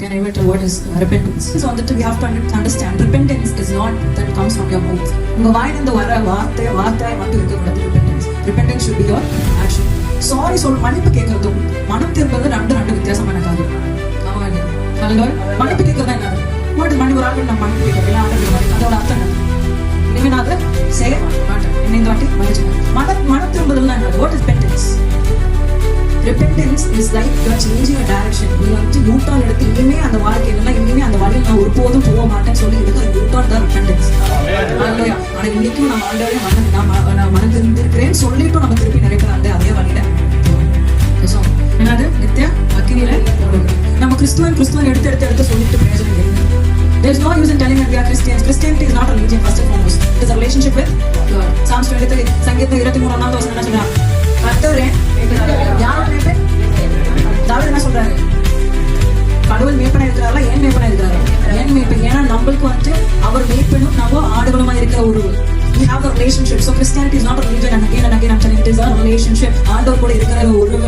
can I tell what is repentance? So on that we have to understand repentance is not that comes from your mouth. உங்க வாயில இருந்து வர வார்த்தை மட்டும் இருக்கக்கூடாது. Repentance should be your action. Sorry மன்னிப்பு கேட்கறதும் மனம் திரும்புறது ரெண்டு வித்தியாசமான காரியம். ஆமா இல்லையா? ஹalleluya. மன்னிப்பு கேட்கறதா என்ன? வாட் மணி ஒரு ஆளுக்கு நான் மன்னிப்பு கேட்கறேன் அதோட அர்த்தம் என்ன? இனிமே நான் அதை செய்ய மாட்டேன். என்ன இந்த வாட்டி மன்னிச்சு மனம் திரும்புறதுன்னா என்ன? What is repentance? Repentance is like you are changing a direction. நீ வந்து யூட்டர்ன் எடுத்து இனிமே அந்த வாழ்க்கையில இனிமே அந்த வழியில் நான் ஒருபோதும் போக மாட்டேன்னு சொல்லி எடுக்கிற யூட்டர்ன் தான் repentance. ஹalleluya. ஆனா இன்னைக்கும் நம்ம ஆண்டவரே நான் மனம் திருந்திருக்கிறேன்னு சொல்லிட்டு நம்ம திருப்பி நினைக்கிற அதே வழியில என்னது நித்திய அக்கினியில நம்ம கிறிஸ்துவன் எடுத்து சொல்லிட்டு பிரயோஜனம் இல்லை. There is no use in telling that we are Christians. Christianity is not a religion first and foremost. It is a relationship with God. Psalms 23 சங்கீதம் 23 வசனம் என்ன சொல்றாங்க? கர்த்தரே யாரோட மேய்ப்பன்? தாவீது என்ன சொல்றாரு? கடவுள் மேய்ப்பனா இருக்கிறாரா? ஏன் மேய்ப்பனா இருக்கிறாரா? ஏன் மேய்ப்பன்? ஏன்னா நம்மளுக்கு வந்து அவர் மேய்ப்பனும் நம்ம ஆடுகளுமா இருக்கிற ஒரு we have a relationship. So Christianity is not a religion and again I'm telling it is a relationship. ஆண்டவர் கூட இருக்கிற ஒரு